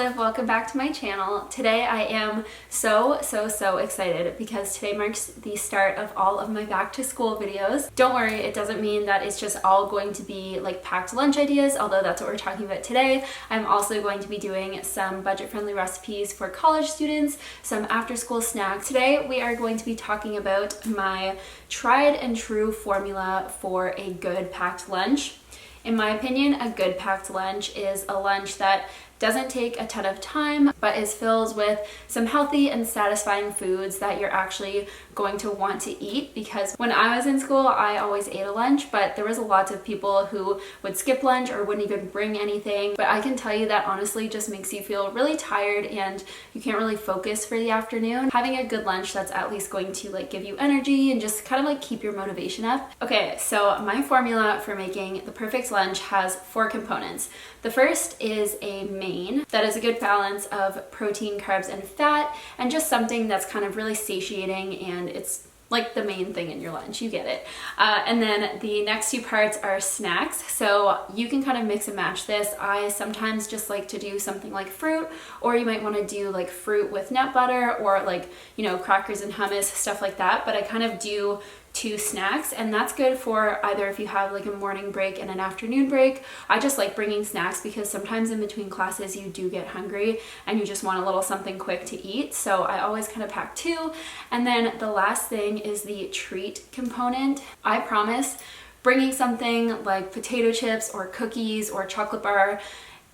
Liv, welcome back to my channel. Today I am so excited because today marks the start of all of my back to school videos. Don't worry, it doesn't mean that it's just all going to be like packed lunch ideas, although that's what we're talking about today. I'm also going to be doing some budget-friendly recipes for college students, some after-school snacks. Today we are going to be talking about my tried and true formula for a good packed lunch. In my opinion, a good packed lunch is a lunch that doesn't take a ton of time, but is filled with some healthy and satisfying foods that you're actually going to want to eat. Because when I was in school, I always ate a lunch, but there was lots of people who would skip lunch or wouldn't even bring anything. But I can tell you that honestly just makes you feel really tired and you can't really focus for the afternoon. Having a good lunch that's at least going to like give you energy and just kind of like keep your motivation up. Okay, so my formula for making the perfect lunch has 4 components. The first is a main that is a good balance of protein, carbs, and fat, and just something that's kind of really satiating and it's like the main thing in your lunch, you get it. And then the next 2 parts are snacks, so you can kind of mix and match this. I sometimes just like to do something like fruit, or you might want to do like fruit with nut butter or like, you know, crackers and hummus, stuff like that. But I kind of do 2 snacks, and that's good for either if you have like a morning break and an afternoon break. I just like bringing snacks because sometimes in between classes you do get hungry and you just want a little something quick to eat, so I always kind of pack 2. And then the last thing is the treat component. I promise bringing something like potato chips or cookies or chocolate bar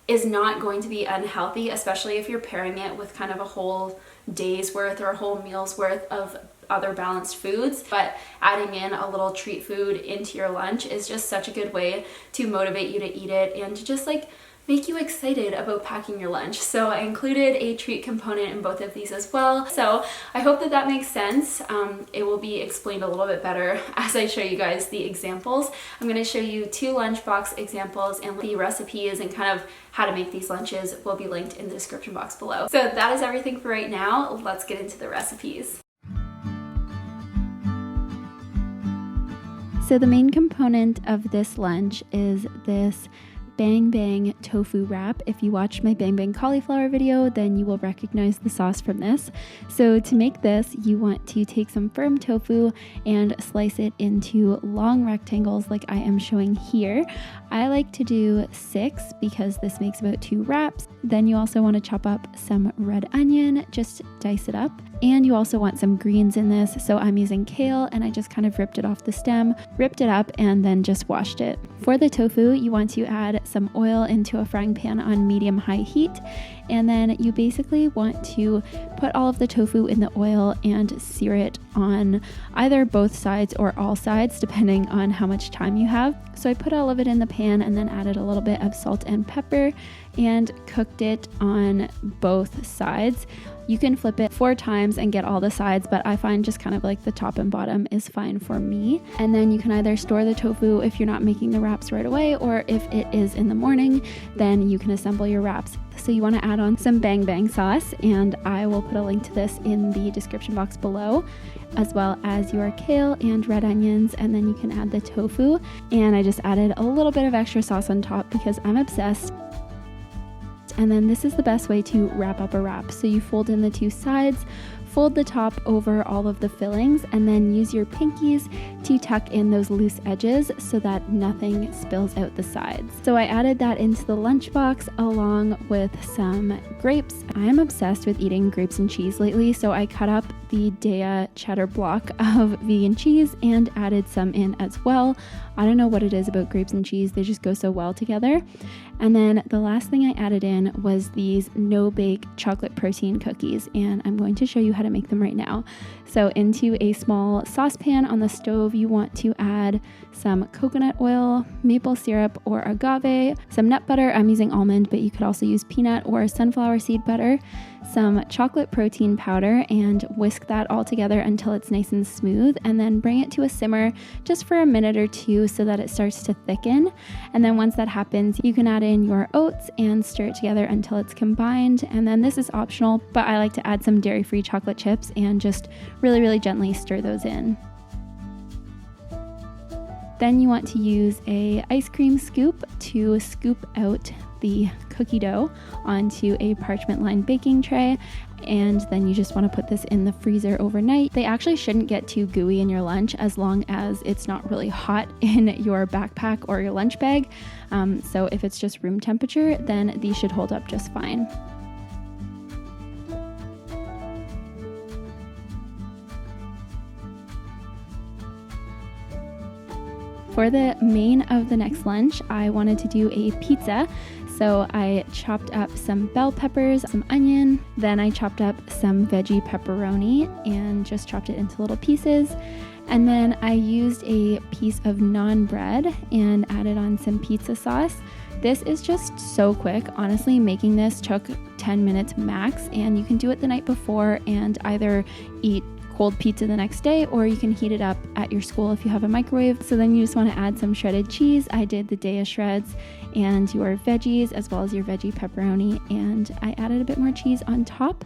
is not going to be unhealthy, especially if you're pairing it with kind of a whole day's worth or a whole meal's worth of other balanced foods. But adding in a little treat food into your lunch is just such a good way to motivate you to eat it and to just like make you excited about packing your lunch. So I included a treat component in both of these as well. So I hope that makes sense. It will be explained a little bit better as I show you guys the examples. I'm going to show you 2 lunchbox examples, and the recipes and kind of how to make these lunches will be linked in the description box below. So that is everything for right now. Let's get into the recipes. So the main component of this lunch is this Bang Bang tofu wrap. If you watched my Bang Bang cauliflower video, then you will recognize the sauce from this. So to make this, you want to take some firm tofu and slice it into long rectangles like I am showing here. I like to do 6 because this makes about 2 wraps. Then you also want to chop up some red onion, just dice it up. And you also want some greens in this, so I'm using kale, and I just kind of ripped it off the stem, ripped it up, and then just washed it. For the tofu, you want to add some oil into a frying pan on medium-high heat, and then you basically want to put all of the tofu in the oil and sear it on either both sides or all sides, depending on how much time you have. So I put all of it in the pan and then added a little bit of salt and pepper and cooked it on both sides. You can flip it 4 times and get all the sides, but I find just kind of like the top and bottom is fine for me. And then you can either store the tofu if you're not making the wraps right away, or if it is in the morning, then you can assemble your wraps. So you want to add on some Bang Bang sauce, and I will put a link to this in the description box below, as well as your kale and red onions, and then you can add the tofu. And I just added a little bit of extra sauce on top because I'm obsessed. And then this is the best way to wrap up a wrap. So you fold in the 2 sides, fold the top over all of the fillings, and then use your pinkies to tuck in those loose edges so that nothing spills out the sides. So I added that into the lunchbox along with some grapes. I'm obsessed with eating grapes and cheese lately, so I cut up the Daya cheddar block of vegan cheese and added some in as well. I don't know what it is about grapes and cheese, they just go so well together. And then the last thing I added in was these no-bake chocolate protein cookies, and I'm going to show you how to make them right now. So into a small saucepan on the stove, you want to add some coconut oil, maple syrup or agave, some nut butter. I'm using almond, but you could also use peanut or sunflower seed butter, some chocolate protein powder, and whisk that all together until it's nice and smooth, and then bring it to a simmer just for a minute or 2 so that it starts to thicken. And then once that happens, you can add in your oats and stir it together until it's combined. And then this is optional, but I like to add some dairy-free chocolate chips and just really gently stir those in. Then you want to use a ice cream scoop to scoop out the cookie dough onto a parchment lined baking tray, and then you just want to put this in the freezer overnight. They actually shouldn't get too gooey in your lunch as long as it's not really hot in your backpack or your lunch bag. So if it's just room temperature, then these should hold up just fine. For the main of the next lunch, I wanted to do a pizza. So I chopped up some bell peppers, some onion, then I chopped up some veggie pepperoni and just chopped it into little pieces. And then I used a piece of naan bread and added on some pizza sauce. This is just so quick. Honestly, making this took 10 minutes max, and you can do it the night before and either eat cold pizza the next day, or you can heat it up at your school if you have a microwave. So then you just want to add some shredded cheese. I did the Daya shreds and your veggies as well as your veggie pepperoni, and I added a bit more cheese on top,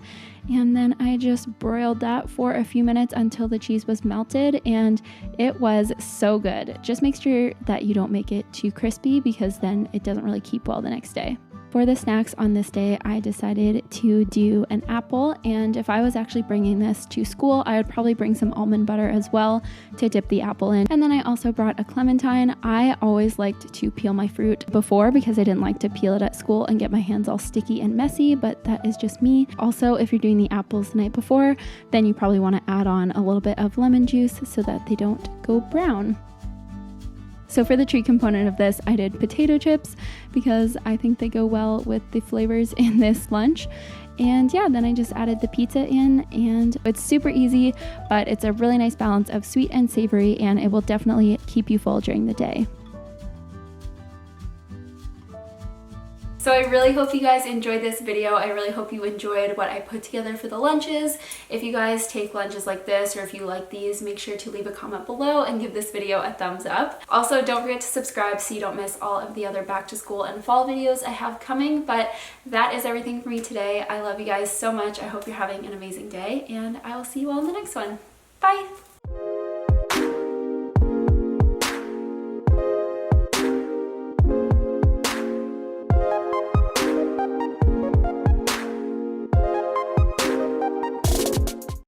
and then I just broiled that for a few minutes until the cheese was melted, and it was so good. Just make sure that you don't make it too crispy because then it doesn't really keep well the next day. For the snacks on this day, I decided to do an apple, and if I was actually bringing this to school, I would probably bring some almond butter as well to dip the apple in. And then I also brought a clementine. I always liked to peel my fruit before because I didn't like to peel it at school and get my hands all sticky and messy, but that is just me. Also, if you're doing the apples the night before, then you probably want to add on a little bit of lemon juice so that they don't go brown. So for the treat component of this, I did potato chips because I think they go well with the flavors in this lunch. And yeah, then I just added the pizza in, and it's super easy, but it's a really nice balance of sweet and savory, and it will definitely keep you full during the day. So I really hope you guys enjoyed this video. I really hope you enjoyed what I put together for the lunches. If you guys take lunches like this, or if you like these, make sure to leave a comment below and give this video a thumbs up. Also, don't forget to subscribe so you don't miss all of the other back to school and fall videos I have coming. But that is everything for me today. I love you guys so much. I hope you're having an amazing day, and I will see you all in the next one. Bye!